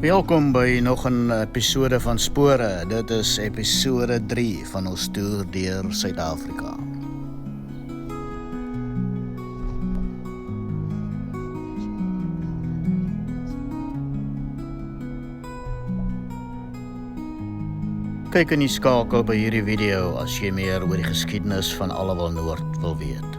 Welkom by nog 'n episode van Spore. Dit is episode 3 van ons toer deur Suid-Afrika. Kyk in die skakel by hierdie video as jy meer oor die geskiedenis van Allewil Noord wil weet.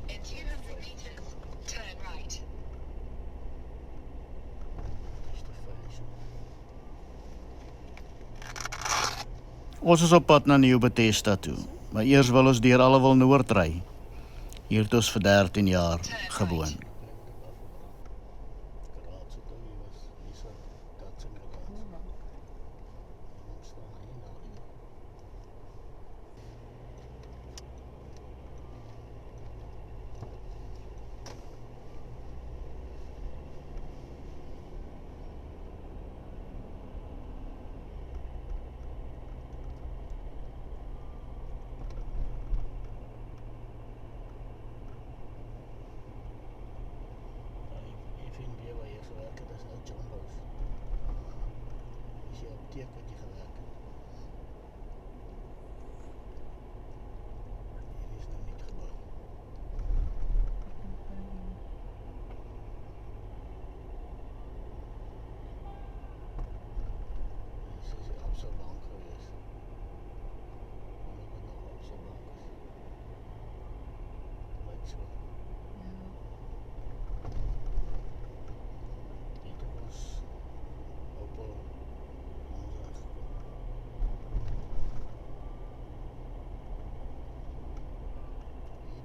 In 200 meters, turn right. Ons is op pad na Nieuw-Bethesda toe, maar eers wil ons deur Allewil Noord ry. Hier het ons vir 13 jaar gewoon.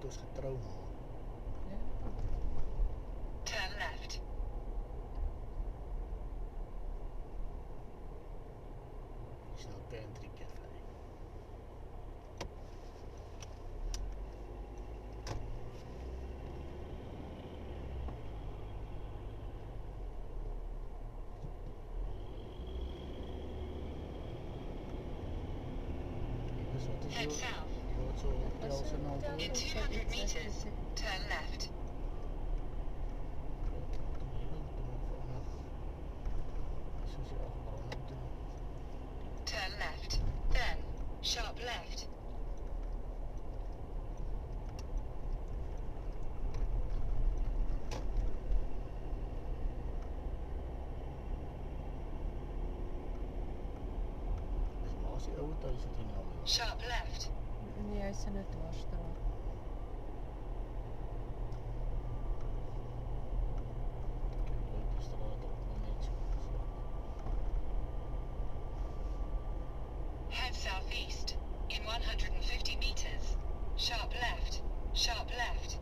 Ons getrou maar. Turn left. Is nou pantry cafe. Head south. In 200 meters, turn left. Turn left, then sharp left. Sharp left. Nee, hy is in 'n dwarsstraat. Head southeast. In 150 meters, sharp left. Sharp left.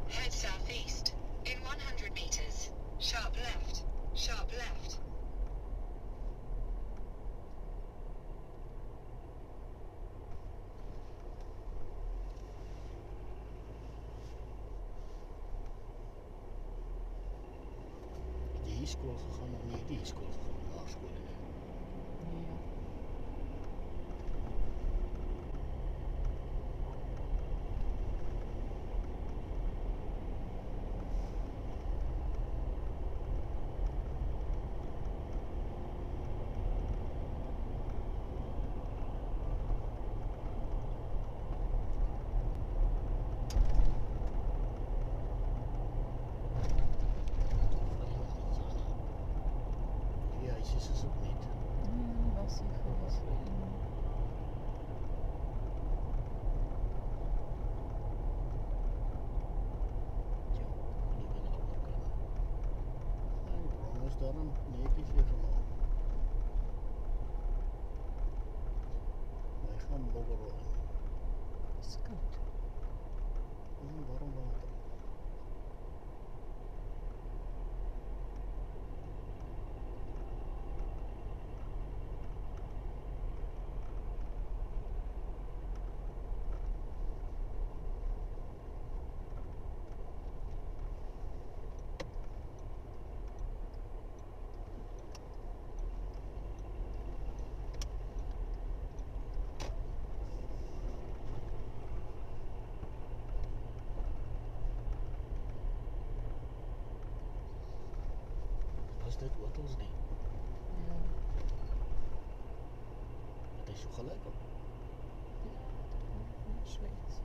Head southeast. In 100 meters, sharp left. Sharp left. Die skool gegaan of nie die skool gegaan, laerskool nie. Nee. Ja, is dit ook niet. Was hy gewees. Daarom netjies weer gemaak. Van Boggerol. Is koud. Warm water. Was dit wat ons doen? Ja. Het is so gelyk op. Sweet.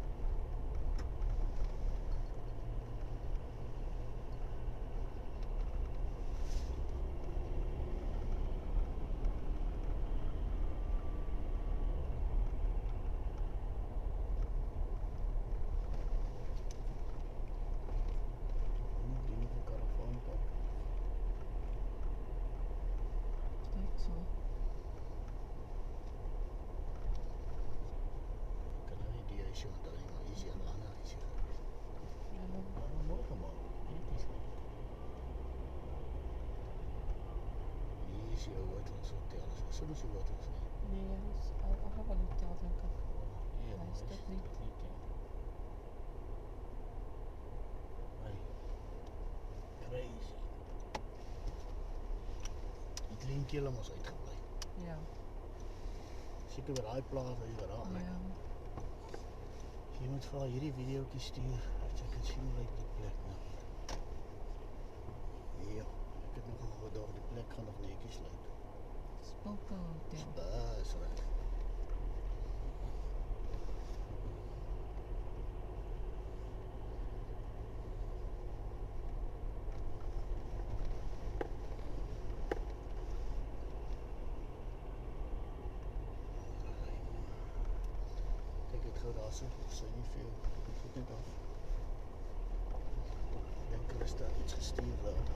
Die nuwe karavaanpark. Lyk so. Kan nou nie die huisje onthou nie, maar hier is hier 'n ander huisje geweest. Ja. Maar mooi gemaak. Dit is nie. Hier is jou Hotlans Hotel. Is dit so Hotlans nie? Nee, is al wel hotel dink ek. Ja, Hy is dit nie. Hey. Crazy. Die klein kele mos uitgebly. Ja. Seker by daai plaas waar jy daar Ja. Jy moet vir haar hierdie videoetjie stuur. Dat jy kan sien hoe lyk die plek nou. Ja, ek het nog gedoog die plek gaan nog netjies lyk. Spulke hotel. Dis reg. Kyk dit gou daar so, sy nie veel. Ek het net af. Ek dink Christa het iets gestuur daar.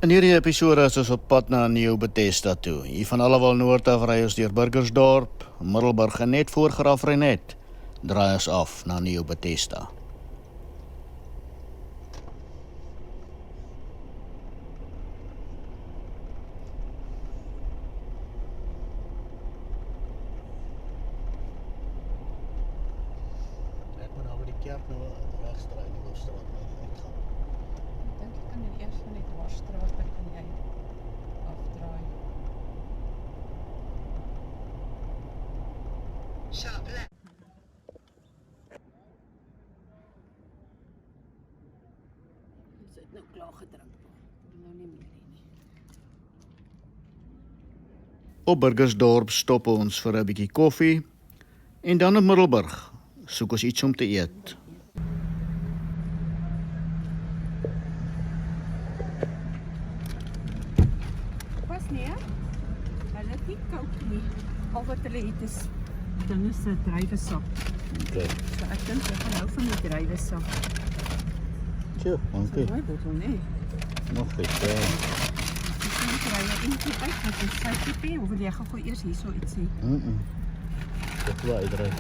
In hierdie episode is ons op pad na Nieuw-Bethesda toe. Hier van Allewal Noord af ry ons deur Burgersdorp, Middelburg en net voor Graafreinet draai ons af na Nieuw-Bethesda. Ek moet nou by die kerk nou regs draai, nie Hoofstraat nie uitgaan. Ek dink jy kan eers van die dwarsstraat af kan jy afdraai. Sharp left. Ons het nou klaar gedrink. Nou nie meer nie. Op Burgersdorp stop ons vir 'n bietjie koffie en dan op Middelburg soek ons iets om te eet. Pas nie, hè? Hulle het nie koud nie. Al wat hulle het is dinge se druiwesap. Okay. So ek dink jy gaan hou van die druiwesap. Tjoe, dankie. Mooi bottel, nee. Nog iets, ja. Ek kry jy eentjie uit met 'n suikerpie of wil jy gou eers hierso ietsie? Dit wil uitdruk.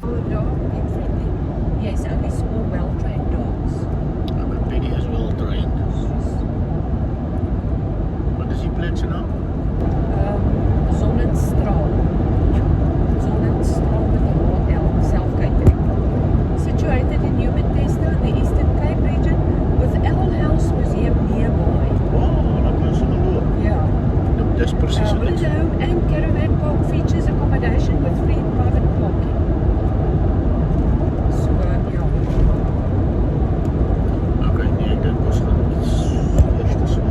Oh, dog, it's friendly. Yes, only small, well-trained dogs. Penny is well trained. Wat is die plek se naam? Sonnenstraal. Sonnenstraal met 'n hotel, self-catering. Situated in Nieuw-Bethesda in the Eastern Cape region with Owl House Museum nearby. Wow, dat kan so loop. Yeah. Dis presies wat ek Holiday home and caravan park features accommodation with free private parking. So, ja. Okay, nee, ek dink ons gaan iets eerste so.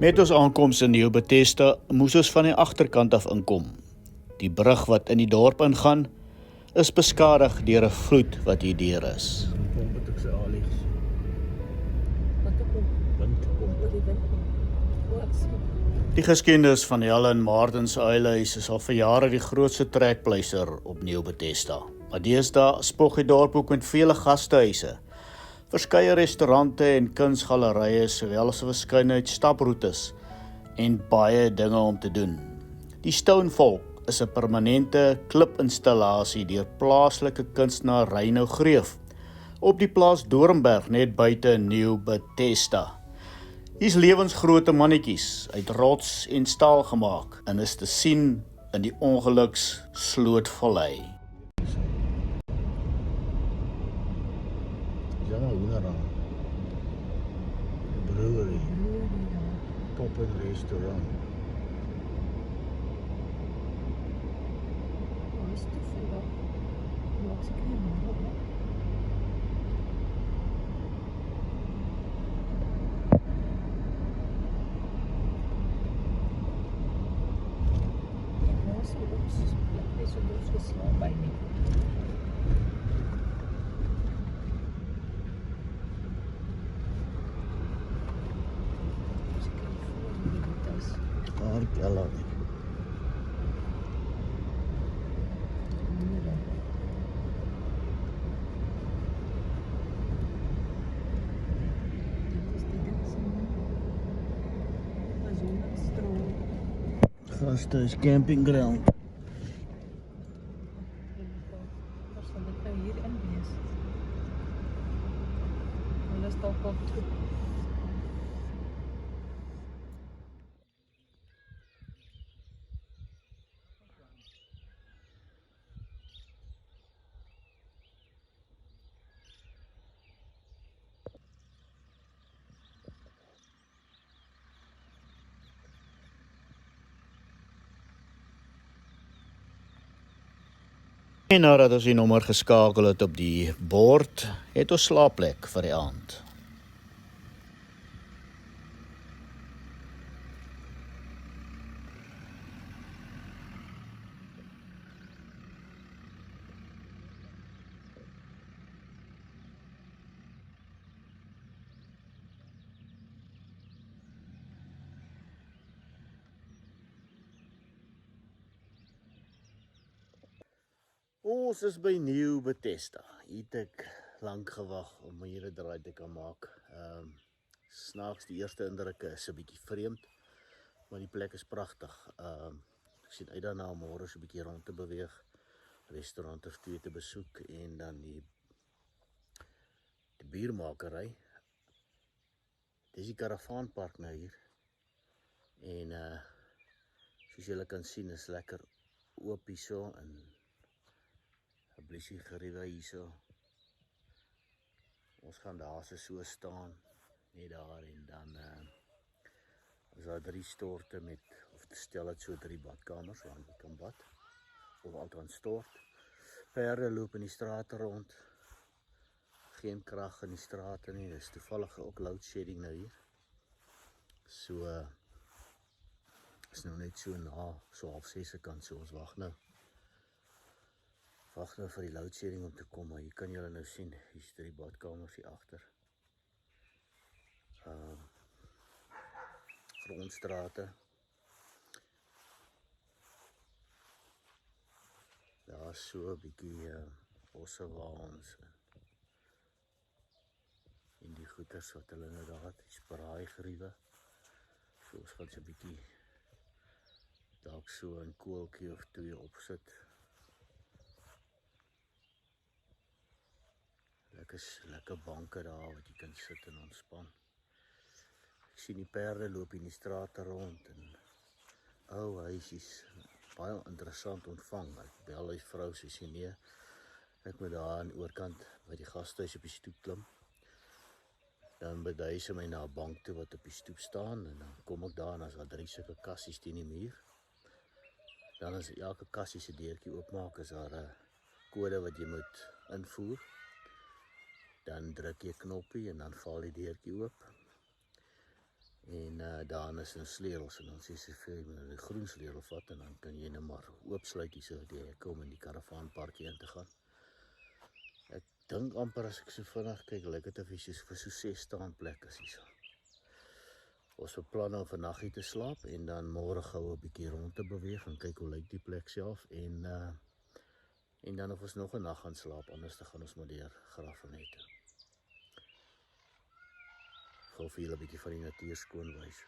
Met ons aankoms in New Bethesda moes ons van die agterkant af inkom. Die brug wat in die dorp ingaan, is beskadig deur 'n vloed wat hier deur is. Pomp het ek sy alies. Wat op Windpomp. oor die windpomp. O, ek sien. Die geskiedenis van Helen Martin se uilhuis is al vir jare die grootste trekpleister op New Bethesda. Maar deesdae spog die dorp ook met vele gastehuise, verskeie restaurante en kunsgalerye, sowel as 'n verskeidenheid staproetes en baie dinge om te doen. Die Stonefolk is 'n permanente klipinstallasie deur plaaslike kunstenaar Reino Greef op die plaas Doornberg net buite New Bethesda. Hier's lewensgrootte mannetjies uit rots en staal gemaak en is te sien in die Ongeluksslootvallei. Ja, hoenderaan. Brewery, pop en restaurant. Waar is toe vandag? Maak seker nie môre op. Waar is die ons? Ek is ons geslaap by nie. Seker nie voor die minuut is. Kella nie. Gastehuis campingground. Waar sal dit nou hier in wees? Hulle is dalk al toe. En nadat ons die nommer geskakel het op die bord, het ons slaapplek vir die aand. Ons is by New Bethesda. Hier het ek lank gewag om hier 'n draai te kan maak. Snaaks, die eerste indrukke is 'n bietjie vreemd, maar die plek is pragtig. Ek sien uit daarna om môre so 'n bietjie rond te beweeg, restaurant of twee te besoek en dan die biermakery. Dis die karavaanpark nou hier. En soos julle kan sien is lekker oop hierso en 'n blissie geriewe hierso. Ons gaan daar so staan, net daar en dan is daar 3 storte met, of te stel het so 3 badkamers waar jy kan bad, of althans stort. Perde loop in die strate rond, geen krag in die strate nie, dis toevallig ook load shedding nou hier. So, is nou net so na, so 5:30 kant, so ons wag nou vir die load shedding om te kom, maar hier kan julle nou sien, hier's 3 badkamers hier agter. Grondstrate. Daar is so 'n bietjie bossewaans en die goeters wat hulle nou daar het, die spraaigeriewe. So ons gaan so 'n bietjie dalk so 'n koeltjie of 2 opsit. Lekker banke daar wat jy kan sit en ontspan. Ek sien die perde loop in die strate rond en huisies, baie interessant ontvang. Ek bel die vrou, sy sê nee, ek moet daar aan die oorkant by die gastehuis op die stoep klim. Dan bedui sy my na 'n bank toe wat op die stoep staan en dan kom ek daar en as daar 3 sulke kassies teen die muur. Dan as elke kassie se deurtjie oopmaak, is daar 'n kode wat jy moet invoer. Dan druk jy 'n knoppie en dan val die deurtjie oop. En daarin is nou sleutels en dan sê sy vir jy die groen sleutel vat en dan kan jy nou maar oopsluit hier so die hekke om in die karavaanparkie in te gaan. Ek dink amper as ek so vinnig kyk, lyk dit of jy vir so 6 staanplek is hier so. Ons beplan om vandag hier te slaap en dan môre gou 'n bietjie rond te beweeg en kyk hoe lyk die plek self en dan of ons nog 'n nag gaan slaap, anders dan gaan ons maar deur Graaff-Reinet toe. Gou vir julle 'n bietjie van die natuur skoon wys.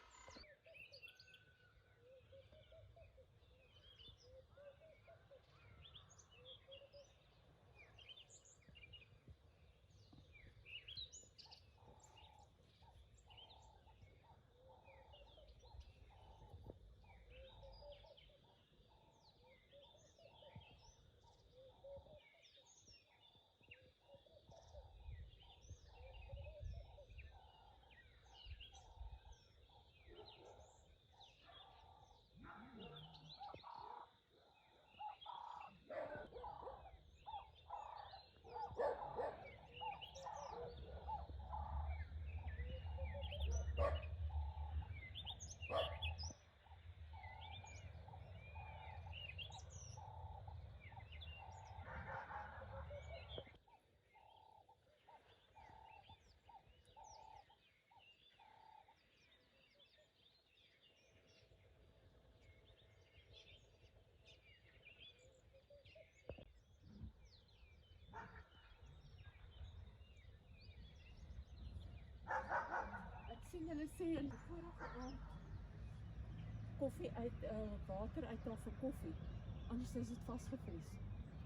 Ek sien hulle sê in die vorige aand koffie uit, water uithaal vir koffie. Anders is dit vasgevries.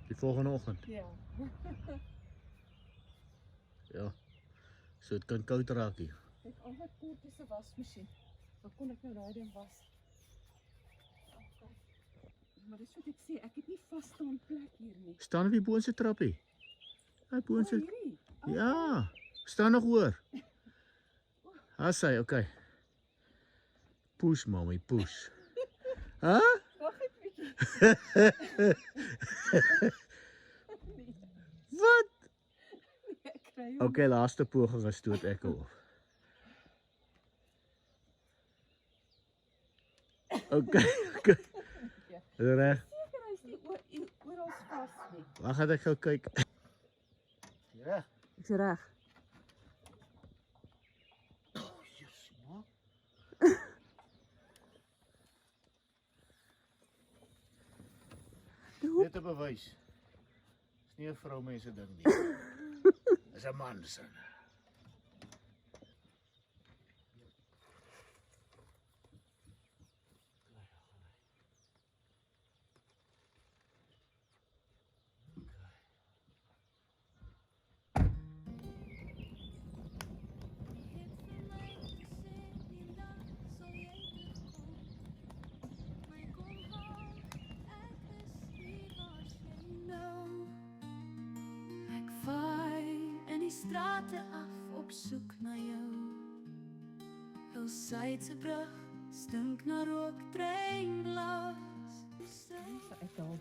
Die volgende oggend. Ja. Ja. So dit kan koud raak hier. Ek het altyd kort is 'n wasmasjien. Dan kon ek nou daai ding was. Okay. Maar dis wat ek sê, ek het nie vasstaan plek hier nie. Staan op die boonste trappie. Hy boonste. Hierdie. Ja. Staan nog hoor. As sy, okay. Push mommy, push. Hæ? Wag net 'n bietjie. Wat? Ek kry hom. Okay, laaste poging gestoot ek op. Okay, okay. Reg. Seker hy's nie oral vas nie. Wag, gaan ek gou kyk. Ja. Ek's reg. Oh, Jesus, man. Net 'n bewys. Dis nie 'n vroumense ding nie. Dis 'n man se. Strate af op soek na jou. Hillside brug stink na rook, treinglas. Dis uithaal.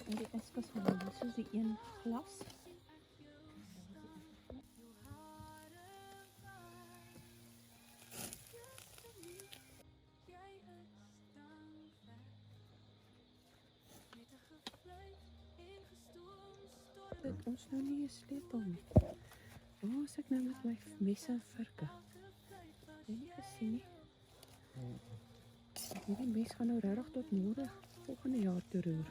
En die yskas van hom, soos die een glas. Dit ons nou nie 'n sleutel nie. Waar is ek nou met my mes en vurke? Het jy nie gesien nie? Hierdie mes gaan nou regtig tot môre volgende jaar toe roer.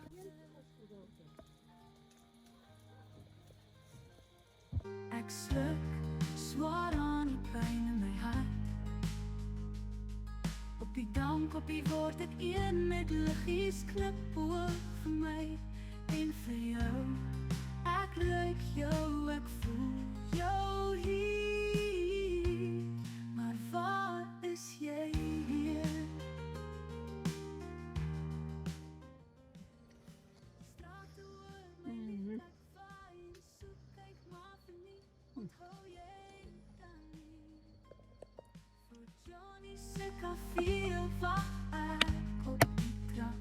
Ek sluk swaar aan die pyn in my hart. Op die dankkoppie word ek een met liggies knipoog vir my en vir jou. Ek ruik jou, ek voel jou hier. Maar waar is jy hier? Strate oor my lief, ek vaai, soek kyk maar vir nie, onthou jy dan nie. Voor Johnny se kafee wag ek op die trap.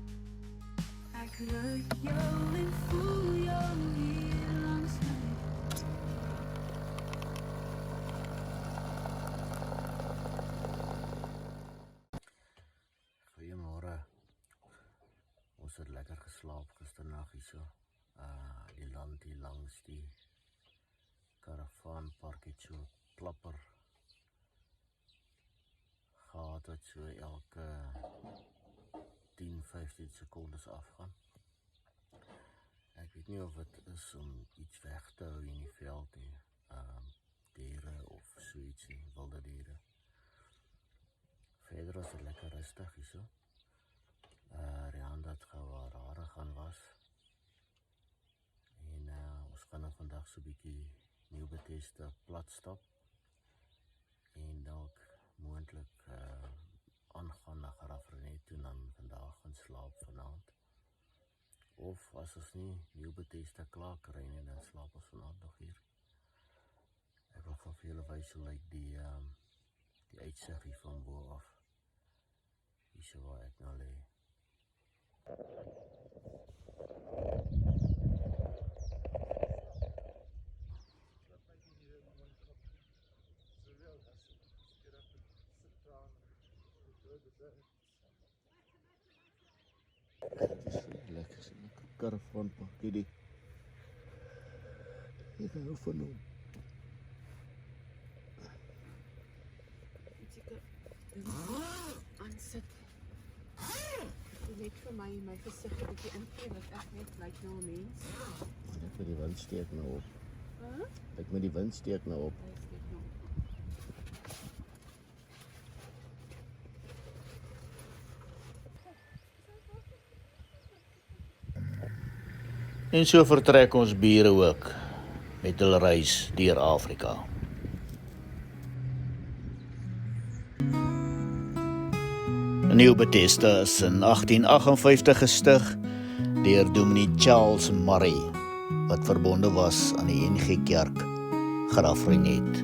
Ek ruik jou en voel jou hier langs my. lekker geslaap gisternag hierso. Die land hier langs die karavaanpark het so klapper gehad wat so elke 10-15 sekondes afgaan. Ek weet nie of dit is om iets weg te hou in die veld nie, diere of so iets nie, wilde diere. Verder was dit lekker rustig hierso. Rihanna het gou haar hare gaan was. En ons gaan nou vandag so 'n bietjie Nieuw Bethesda plat stap en dalk moontlik aangaan na Graafrenet toe en dan vandag gaan slaap vanaand. Of as ons nie Nieuw Bethesda klaar kry nie, dan slaap ons vanaand nog hier. Ek wil van vir julle wys hoe lyk die uitsig hier van bo af. Hierso waar ek nou lê. Lekker so 'n karavaanpark hierdie. Ek hou van hom. Aansit. Net vir my gesig 'n bietjie ingee dat ek net lyk na 'n mens. Ek met die wind steek nou op. Ek met die wind steek nou op. En so vertrek ons bure ook met hulle reis deur Afrika. Nieuw Bethesda is in 1858 gestig deur Dominee Charles Murray, wat verbonde was aan die NG Kerk Graafrenet.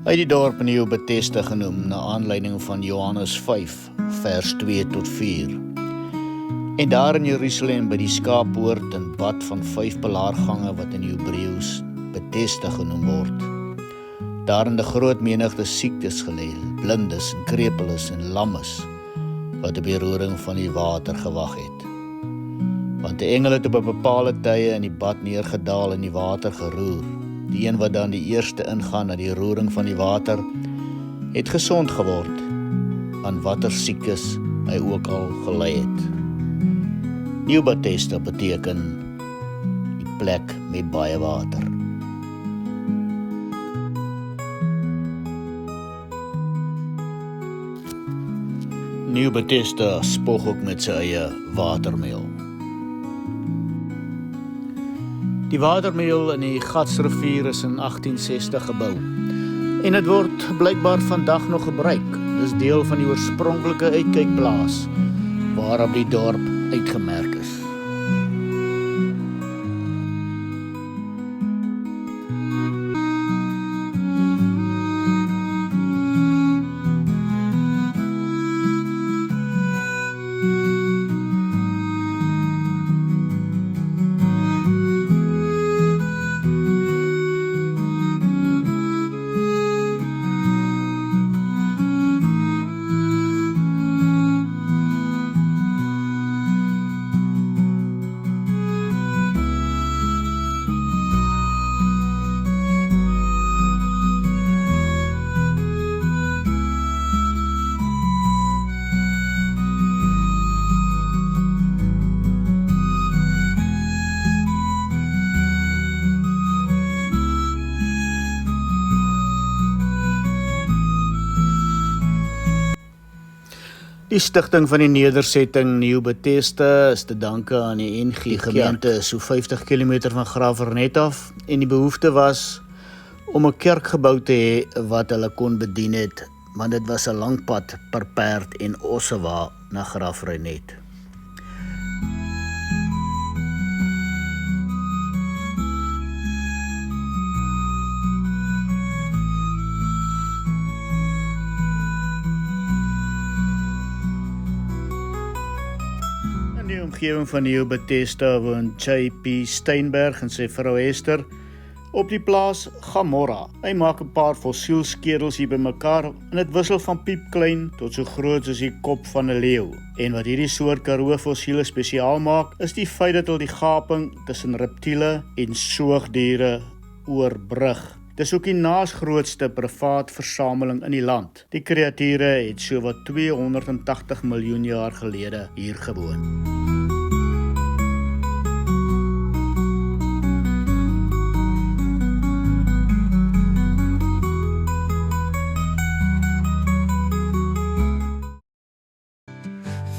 Hy het die dorp Nieuw Bethesda genoem na aanleiding van Johannes 5 vers 2 tot 4. En daar in Jerusalem by die skaappoort en bad van 5 belaargange wat in Hebreëus Bethesda genoem word. Daar in die groot menigte siektes gelê, blindes en krepeles en lammes wat op die roering van die water gewag het. Want die engel het op 'n bepaalde tye in die bad neergedaal en die water geroer. Die een wat dan die eerste ingaan na die roering van die water, het gesond geword, aan watter siekes hy ook al gelei het. Nieuw Bethesda beteken die plek met baie water. Nieuw Bethesda spog ook met sy eie watermeel. Die watermeel in die Gatsrivier is in 1860 gebou en dit word blykbaar vandag nog gebruik. Dis deel van die oorspronklike uitkykplaas waarop die dorp uitgemerk is. Die stigting van die nedersetting Nieuw Bethesda is te danke aan die NG. Die gemeente is so 50 km van Graafrenet af en die behoefte was om 'n kerk gebou te hê wat hulle kon bedien het, want dit was 'n lang pad per perd en ossewa na Graafrenet. In die omgewing van Nieuw Bethesda woon J.P. Steinberg en sy vrou Esther, op die plaas Gamorra. Hy maak 'n paar fossielskedels hier bymekaar en dit wissel van piepklein tot so groot soos die kop van 'n leeu. En wat hierdie soort Karoo fossiele spesiaal maak, is die feit dat hulle die gaping tussen reptiele en soogdiere oorbrug. Dis ook die naasgrootste privaat versameling in die land. Die kreature het sowat 280 miljoen jaar gelede hier gewoon.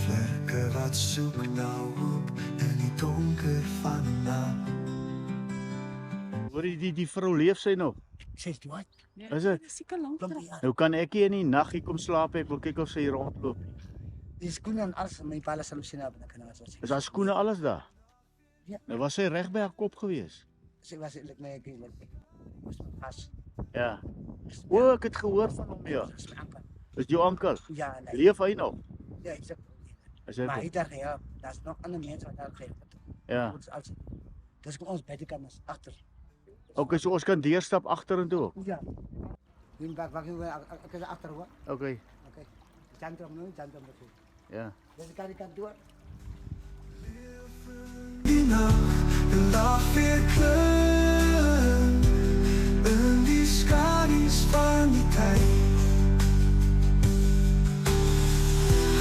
Vlerke wat soek na hoop in die donker van die nag. Hoor die vrou leef sy nog? Sê wat? Is dit? Seker lank terug. Nou kan ek hier in die nag hier kom slaap, ek wil kyk of sy hier rondloop. Die skoene en alles my pa sal sien op na kanaal so. Is haar skoene alles daar? Ja. Nou was sy reg by haar kop gewees. Sy was eintlik my ek was pas. Ja. O, ek het gehoor van hom, ja. Dis my anker. Is jou oom? Ja, nee. Leef hy nog? Ja, ek sê. Is hy? Maar hy daar ja, daar's nog ander mense wat daar gehelp het. Ja. Ons als dis kom ons buitekamers agter. Okay, so ons kan deurstap agterentoe ook. Ja. Hier bak ek is agter hoor. Okay. Okay. Jantam nou, jantam nou. Ja. Dis kan door. Die nacht, de lach weer kleur in die skadu's van die tyd.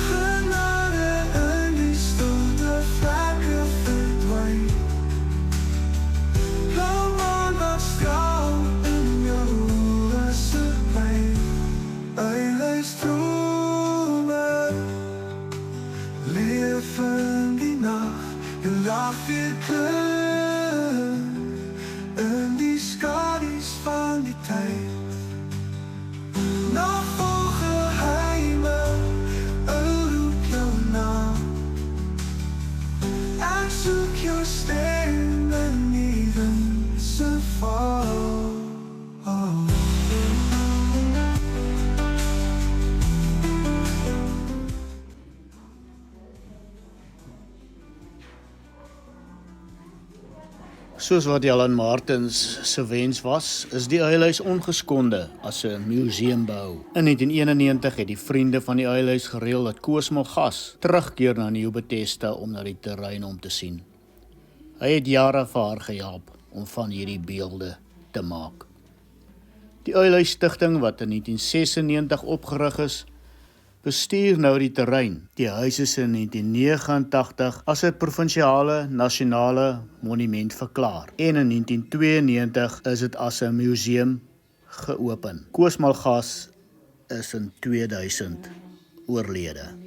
Genade in die stilte vlekke verdwyn. Blauw maan wat straal in jou oorse pijn. Eilis drome, leef in die nacht. Je lacht weer kleur in die skadu's van die tijd. Nog vol geheime, roep jou naam. Ik zoek jou stem in iedere val. Soos wat Jan Martens se wens was, is die uilhuis ongeskonde as 'n museum behou. In 1991 het die vriende van die uilhuis gereël dat Koos Malgas terugkeer na Nieu-Bethesda om na die terrein om te sien. Hy het jare vir haar gehelp om van hierdie beelde te maak. Die Uilhuis Stichting wat in 1996 opgerig is, bestuur nou die terrein. Die huis is in 1989 as 'n provinsiale nasionale monument verklaar en in 1992 is dit as 'n museum geopen. Koos Malgas is in 2000 oorlede.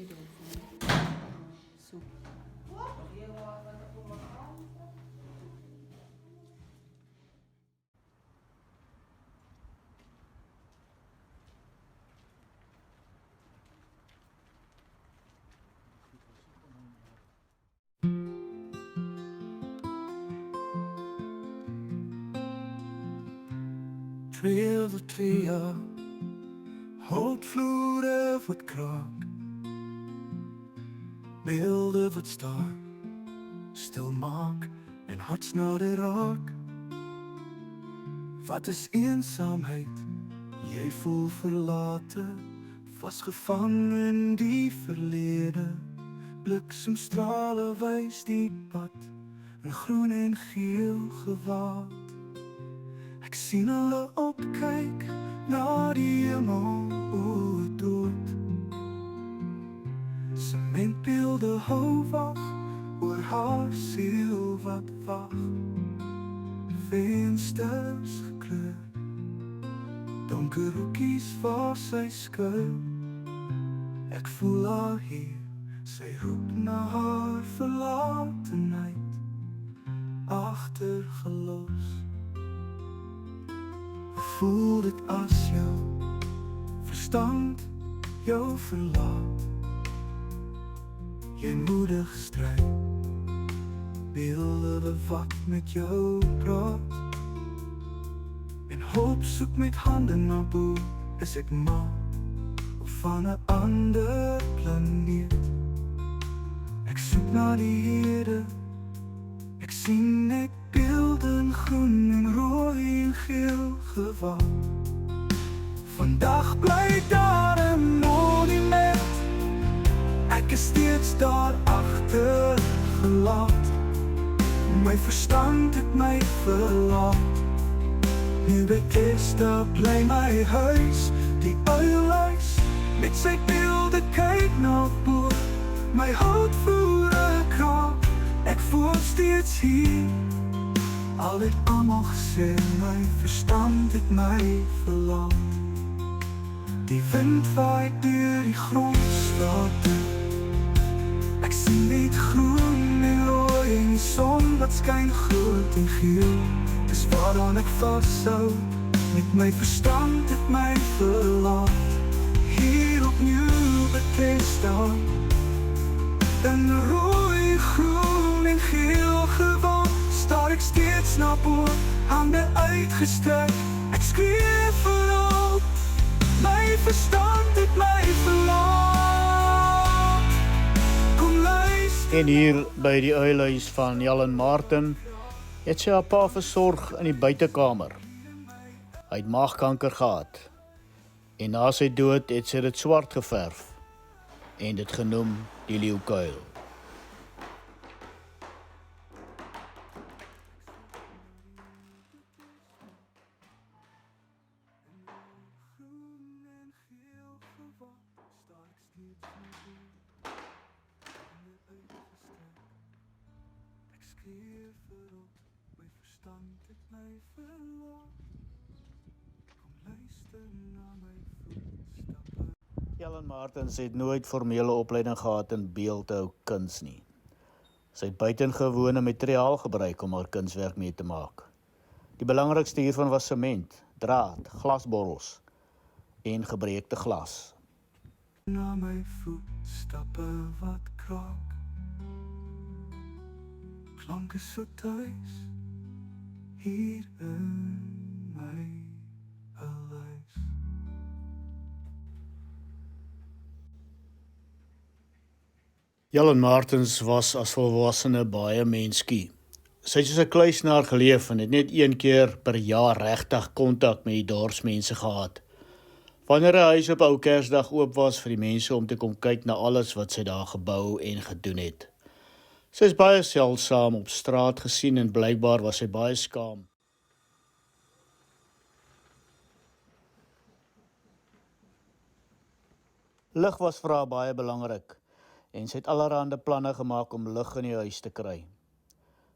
Trail wat via houtvloere wat kraak, beelde wat staan, stil maak en hartsnade raak. Wat is eensaamheid? Jy voel verlate, vasgevang in die verlede. Bliksemstrale wys die pad, in groen en geel gewaad. Ek sien hulle opkyk na die hemel, o dood. Sementbeelde hou wag oor haar siel wat wag. Vensters gekleur, donker hoekies waar sy skuil. Ek voel haar hier, sy roep na haar verlatenheid, agtergelos. Voel dit as jou verstand jou verlaat. Jy moedig stryd, beelde wat met jou praat. En hoop soek met hande na bo, is ek maar of van 'n ander planeet. Ek soek na die Here, ek sien net beelde in groen en rooi gewag. Vandag bly daar 'n monument. Ek is steeds daar agter gelaat. My verstand het my verlaat. Nu Bethesda bly my huis. Die uilhuis met sy beelde kyk na bo. My hart voer 'n kraak. Ek voel steeds hier. Al het almal gesê my verstand het my verlaat. Die wind waai deur die grondstrate. Ek sien net groen en rooi en die son wat skyn groot en geel. Dis waaraan ek vashou, met my verstand het my verlaat. Hier op Nieuw Bethesda, in rooi, groen en geel gewand, staar ek steeds na bo, hande uitgestrek. Ek skree vir hulp, my verstand het my verlaat. Kom luister. En hier by die uilhuis van Jan Martin het sy haar pa versorg in die buitekamer. Hy het maagkanker gehad en na sy dood het sy dit swart geverf en dit genoem die leeukuil. Groen en geel gewand, staar ek steeds na bo, hande uitgestrek. Ek skree vir hulp, my verstand het my verlaat. Kom luister na my voetstappe. Jan Martins het nooit formele opleiding gehad in beeldhou kuns nie. Sy het buitengewone materiaal gebruik om haar kunswerk mee te maak. Die belangrikste hiervan was sement, draad, glasborrels en gebreekte glas. Na my voetstappe wat kraak. Klanke so tuis, hier in my huis. Jan Martins was as volwassene baie menskie. Sy het soos 'n kluisenaar geleef en het net een keer per jaar regtig kontak met die dorpsmense gehad. Wanneer 'n huis op ou Kersdag oop was vir die mense om te kom kyk na alles wat sy daar gebou en gedoen het. Sy is baie seldsaam op straat gesien en blykbaar was sy baie skaam. Lig was vir haar baie belangrik en sy het allerhande planne gemaak om lig in die huis te kry.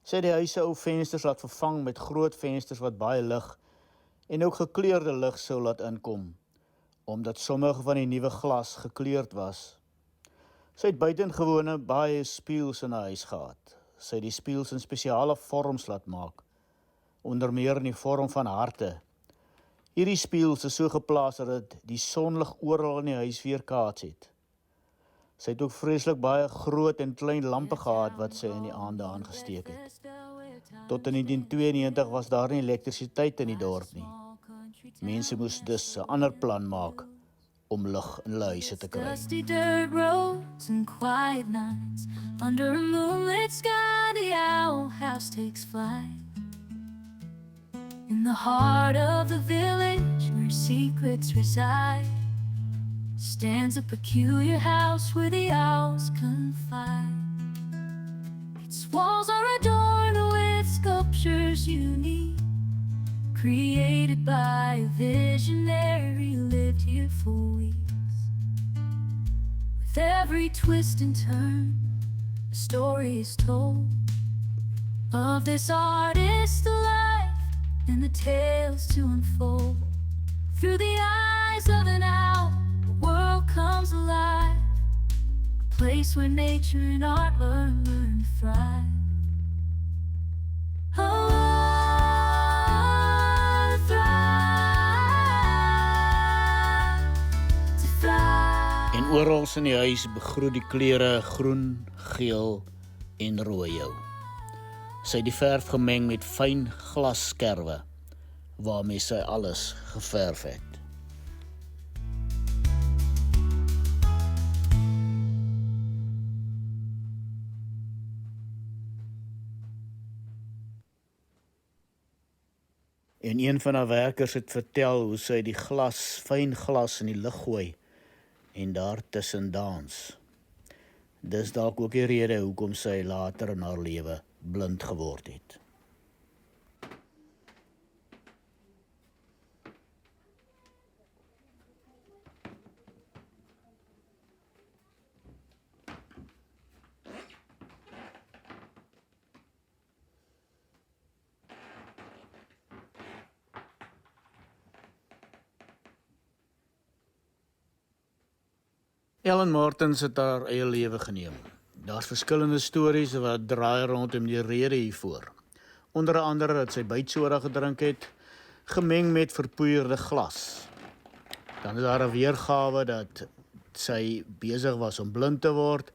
Sy het die huis se ou vensters laat vervang met groot vensters wat baie lig en ook gekleurde lig sou laat inkom, omdat sommige van die nuwe glas gekleurd was. Sy het buitengewone baie spieëls in haar huis gehad. Sy het die spieëls in spesiale vorms laat maak, onder meer in die vorm van harte. Hierdie spieëls is so geplaas dat dit die sonlig oral in die huis weerkaats het. Sy het ook vreeslik baie groot en klein lampe gehad wat sy in die aande aangesteek het. Tot in 1992 was daar nie elektrisiteit in die dorp nie. Mense moes dus 'n ander plan maak om lig in hulle huise te kry. Dusty dirt roads and quiet nights. Under a moonlit sky, the owl house takes flight. In the heart of the village where secrets reside, stands a peculiar house where the owls confide. Its walls are adorned with sculptures unique, created by a visionary who lived here for weeks. With every twist and turn, a story is told of this artist's life and the tales to unfold. Through the eyes of an owl, the world comes alive, a place where nature and art learn and thrive. Oh, En oral in die huis begroet die kleure groen, geel en rooi jou. Sy het die verf gemeng met fyn glasskerwe, waarmee sy alles geverf het. En een van haar werkers het vertel hoe sy die fyn glas in die lug gooi en daar tussen dans. Dis dalk ook die rede hoekom sy later in haar lewe blind geword het. Ellen Martens het haar eie lewe geneem. Daar's verskillende stories wat draai rondom die rede hiervoor. Onder andere dat sy bytsoda gedrink het, gemeng met verpoeierde glas. Dan is daar 'n weergawe dat sy besig was om blind te word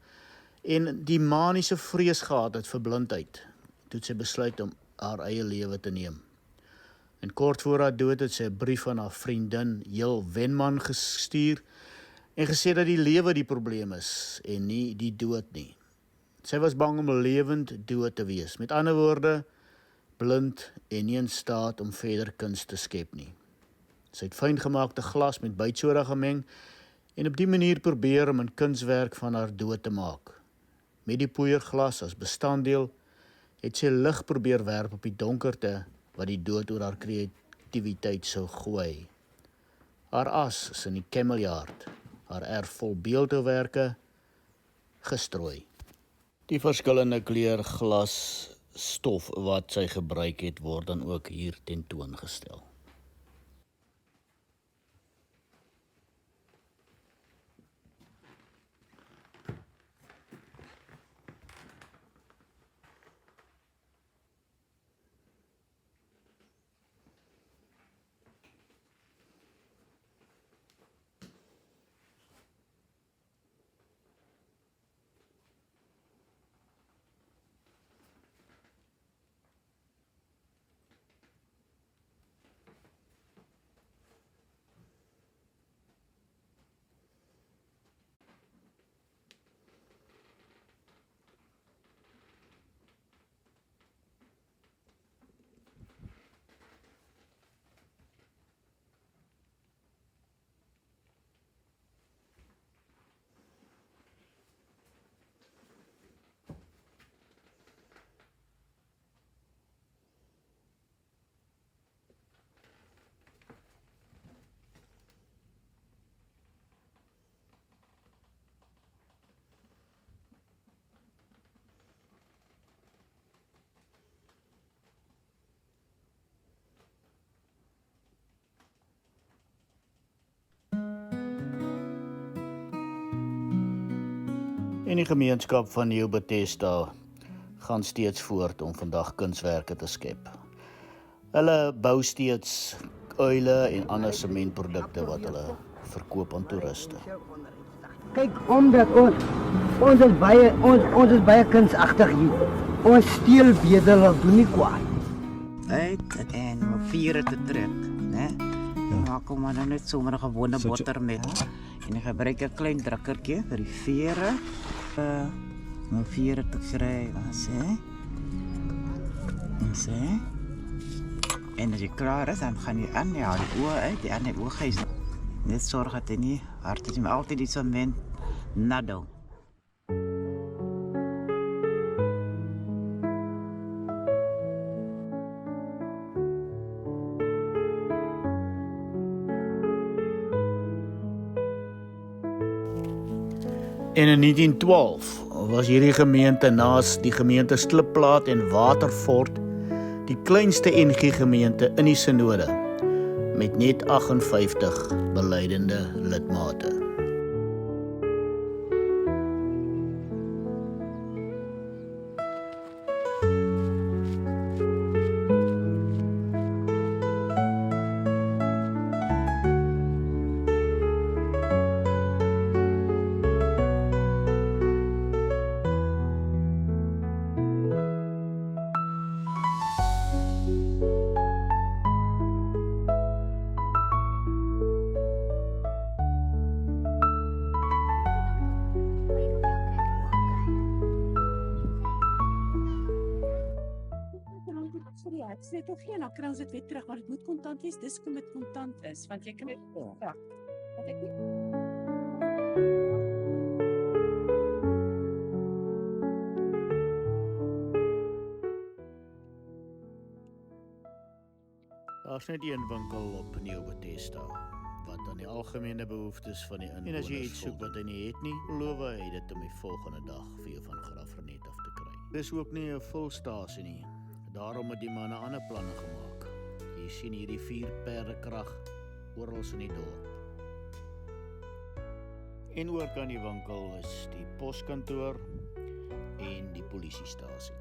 en die maniese vrees gehad het vir blindheid, toe sy besluit om haar eie lewe te neem. En kort voor haar dood het sy 'n brief aan haar vriendin Jill Wenman gestuur en gesê dat die lewe die probleem is en nie die dood nie. Sy was bang om lewend dood te wees. Met ander woorde, blind en nie in staat om verder kuns te skep nie. Sy het fyngemaakte glas met bytsoda gemeng en op die manier probeer om 'n kunswerk van haar dood te maak. Met die poeierglas as bestanddeel het sy lig probeer werp op die donkerte wat die dood oor haar kreatiwiteit sou gooi. Haar as is in die Camelyaard, haar erf vol beeldhouwerke, gestrooi. Die verskillende kleur glasstof wat sy gebruik het, word dan ook hier tentoongestel. En die gemeenskap van New Bethesda gaan steeds voort om vandag kunswerke te skep. Hulle bou steeds uile en ander sementprodukte wat hulle verkoop aan toeriste. Kyk, omdat ons is baie kunsagtig hier. Ons steel bedel of doen nie kwaad. Uit en we vieren te trek, né? Maak hom maar nou net sommer 'n gewone botter met. En ek gebruik 'n klein drukkertjie vir die vere. Om vere te kry, sê. En as jy klaar is, dan gaan jy aan, ja, die oë uit, die ander oë gys. Net sorg dat jy nie hard is, maar altyd die sement nat doen. En in 1912 was hierdie gemeente naas die gemeente Slipplaat en Waterfort die kleinste NG gemeente in die Sinode met net 58 belydende lidmate. vir die heks net of geen, dan kry ons dit weer terug, maar dit moet kontant wees, dis hoekom dit kontant is, want jy kry dit terug. Wat ek nie Daar's net een winkel op Nieuw-Bethesda wat aan die algemene behoeftes van die inwoners. En as jy iets soek wat hy nie het nie, beloof hy dit om die volgende dag vir jou van Graafrenet af te kry. Dis ook nie 'n volstasie nie. Daarom het die manne ander planne gemaak. Jy sien hierdie 4 perdekrag oral in die dorp. En oor kan die winkel is die poskantoor en die polisiestasie.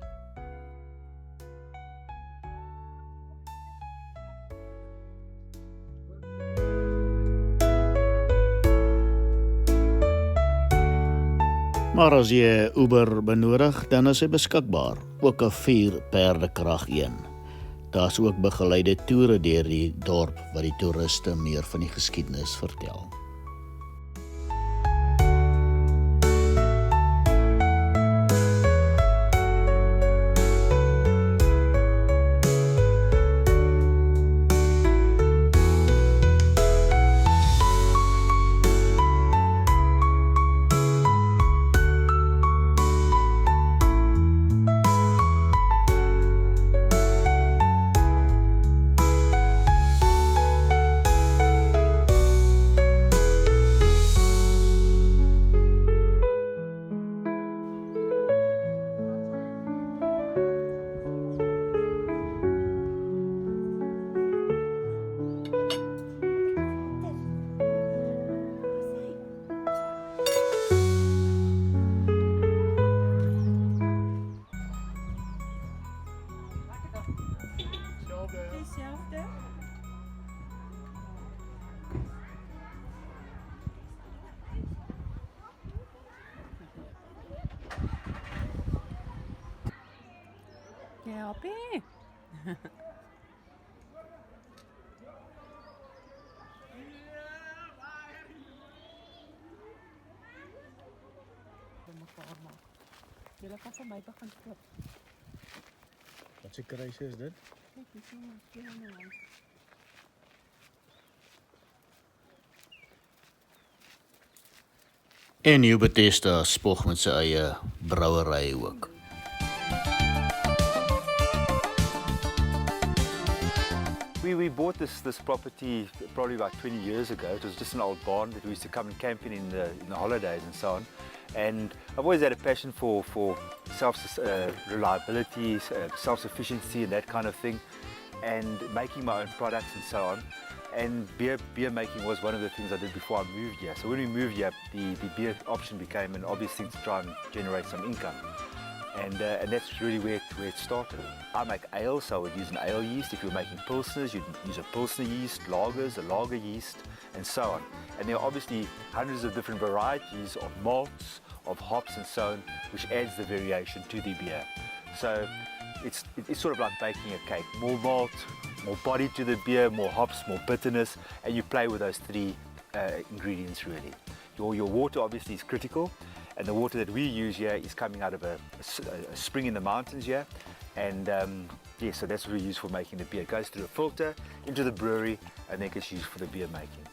Maar as jy Uber benodig, dan is hy beskikbaar, ook 'n 4 perdekrag 1. Daar's ook begeleide toere deur die dorp wat die toeriste meer van die geskiedenis vertel. Dieselfde? Ja, happy. Mekaar maak. Julle kan vir my begin koop. Wat se kruise is dit? Kyk, hier sien ons piano. En Nieuw-Bethesda spog met sy eie brouery ook. We bought this property probably about 20 years ago. It was just an old barn that we used to come and camp in the holidays and so on. And I've always had a passion for reliability, self-sufficiency and that kind of thing, and making my own products and so on. And beer making was one of the things I did before I moved here. So when we moved here, the beer option became an obvious thing to try and generate some income. And that's really where it started. I make ale, so I would use an ale yeast. If you're making pilsners, you'd use a pilsner yeast, lagers, a lager yeast, and so on. And there are obviously hundreds of different varieties of malts, of hops and so on, which adds the variation to the beer. So it's sort of like baking a cake. More malt, more body to the beer, more hops, more bitterness, and you play with those 3 ingredients really. Your water obviously is critical. And the water that we use here is coming out of a spring in the mountains here. And yeah, so that's what we use for making the beer. It goes through a filter into the brewery and then gets used for the beer making.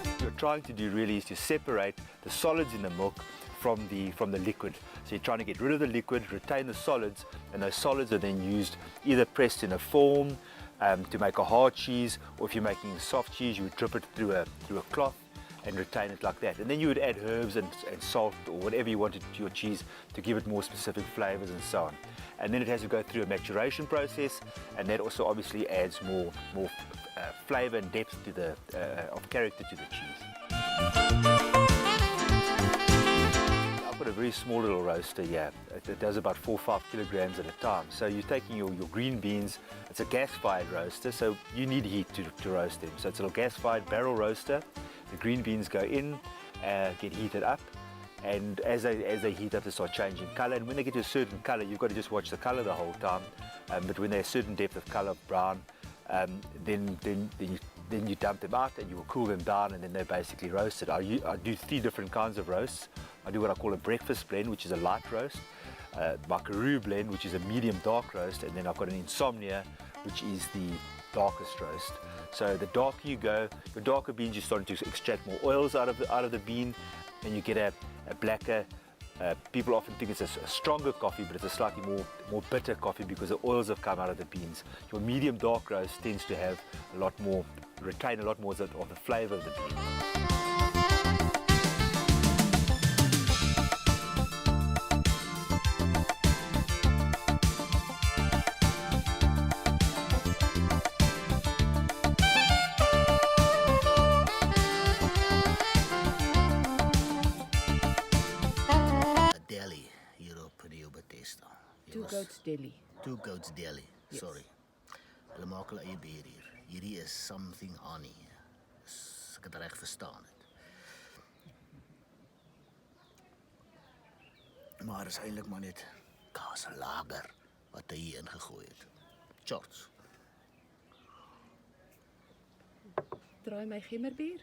What you're trying to do really is to separate the solids in the milk from the liquid. So you're trying to get rid of the liquid, retain the solids, and those solids are then used either pressed in a form, to make a hard cheese, or if you're making a soft cheese, you would drip it through a cloth and retain it like that. And then you would add herbs and salt or whatever you wanted to your cheese to give it more specific flavors and so on. And then it has to go through a maturation process, and that also obviously adds more flavor and depth to the of character to the cheese. I've got a very small little roaster here. It does about 4 or 5 kilograms at a time. So you're taking your green beans, it's a gas-fired roaster, so you need heat to roast them. So it's a little gas-fired barrel roaster. The green beans go in, get heated up, and as they heat up, they start changing color. And when they get to a certain color, you've got to just watch the color the whole time. But when they're a certain depth of color, brown, then you dump them out and you will cool them down, and then they're basically roasted. I do 3 different kinds of roasts. I do what I call a breakfast blend, which is a light roast. my Karoo blend, which is a medium dark roast, and then I've got an Insomnia, which is the darkest roast. So the darker you go, your darker beans, you're starting to extract more oils out of the bean, and you get a blacker. People often think it's a stronger coffee, but it's a slightly more bitter coffee because the oils have come out of the beans. Your medium dark roast tends to have retain a lot more of the flavour of the bean. Deli hier op Rio Bethesda. Two Goats Deli. Two Goats Deli. Sorry. Hulle maak hulle eie bier hier. Hierdie is Something Honey. As ek dit reg verstaan het. Maar is eintlik maar net kaas en lager wat hy hier ingegooi het. Shorts. Draai my gemmerbier.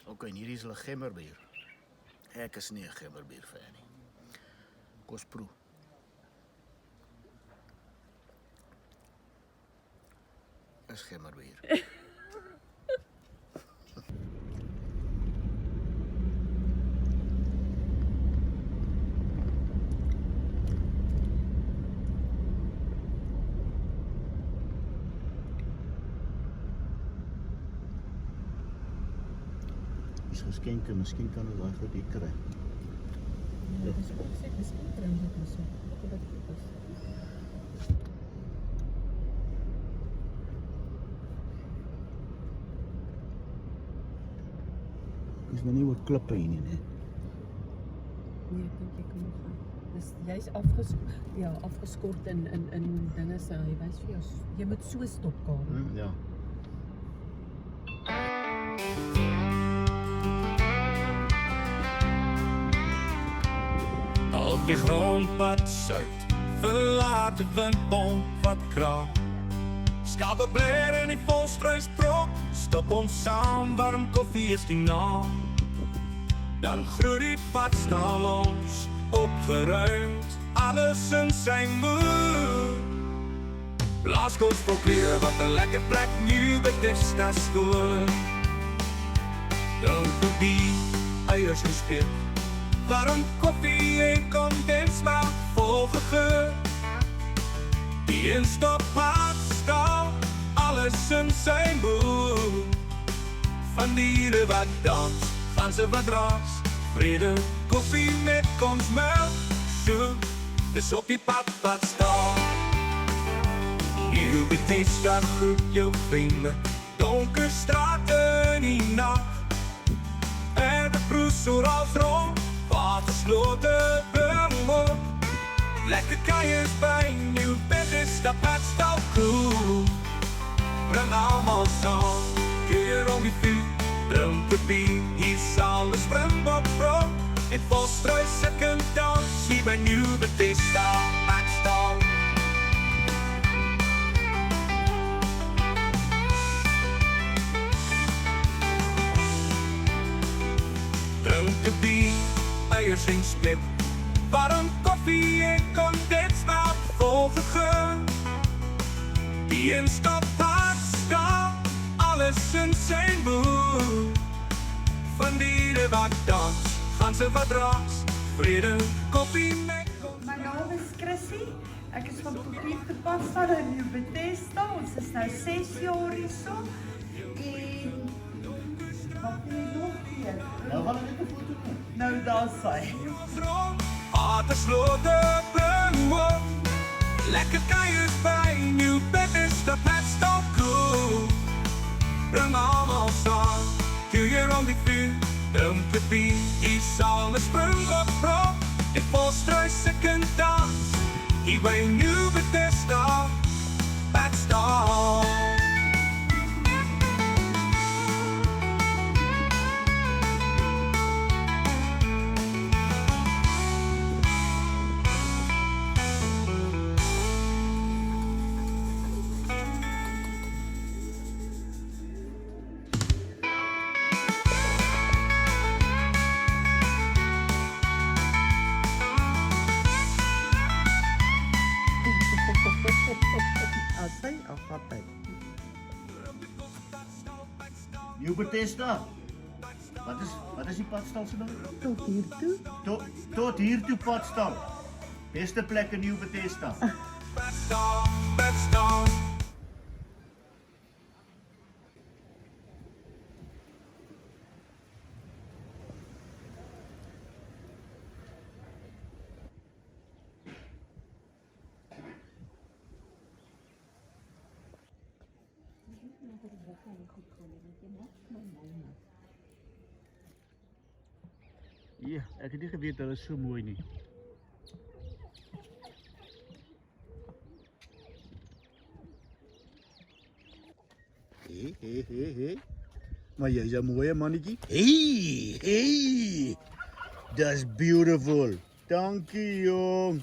Okay, en hierdie is hulle gemmerbier. Ek is nie 'n gemmerbier fan nie. Kos proe. Is gemmerbier. Is geskenke, miskien kan hulle daai goed hier kry. Ja, dis ook sê dis nie dring dit is. Wat dit is. Is nou nie oor klippe hier nie, né? Nee, ek dink jy kan nog gaan. Dis jy's afgeskort in dinge se hy wys vir jou. Jy moet so stop, Karel. Ja. Op die grondpad suid, verlaat die windpomp wat kraak. Skape bler in die volstruisprok, stop ons saam, warm koffie is die naam. Dan groei die pad staan ons, opgeruimd, alles in sy moed. Blaaskoos probeer wat 'n lekker plek, New Bethesda skool. Dan voorbij, eiers gespit, warm koffie en kondensmelk vol gegeur. Die instappad staan, alles in sy moed. Van dieren wat dans, ganse wat raas, vrede, koffie met konsmelk, soep, dis op die pad wat staan. Hier Bethesda groet jou vrienden, donker strate in die nacht. En de proes oorals rond, waterslote bungel. Lekker kajers bij New Bethesda pad staan cool. Bring allemaal saam, keer om die vuur, drink de bier, hier zal de springbok vroeg. En volstruis second dans, hier bij New Bethesda pad staan. Drink de bier, eiers en split, warm koffie en kondensmelk vol gegeur. Die instappad staan, alles in zijn moed. Van dieren wat dans, ganse wat raas, vrede, koffie met kondensmelk. My naam is Chrissy. Ek is van Kopiek te Pasval in New Bethesda. Ons is nou 6 jaar hierso. En wat wil jy nog keer? Nou gaan ek 'n foto neem. Nou daar sy. Waterslote bungel. Lekker kajers bij New Bethesda pad staan cool. Bring allemaal saam, hier om die vuur, drink de bier, hier zal de springbok vroeg. En volstruis second dans, hier bij New Bethesda pad staan. Bethesda. Wat is die padstal se naam? Tot hier toe. Tot hier toe padstal. Beste plek in New Bethesda. Ja, ek het nie geweet dat dit so mooi nie. Hey. Maar jy's 'n mooie mannetjie. Hey. That's beautiful. Dankie, jong.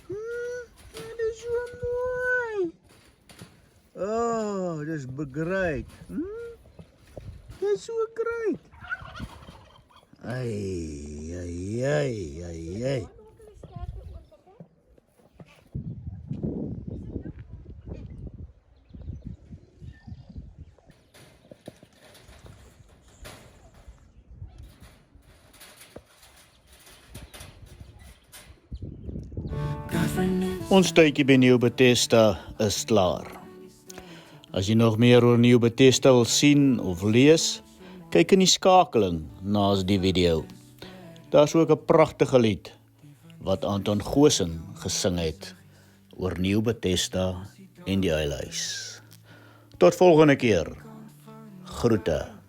Dit is so mooi. Oh, dis great. Dis so great. Ai. Ons tydjie by New Bethesda is klaar. As jy nog meer oor New Bethesda wil sien of lees, kyk in die skakeling naas die video. Daar's ook 'n pragtige lied wat Anton Goosen gesing het oor New Bethesda en die uilhuis. Tot volgende keer. Groete.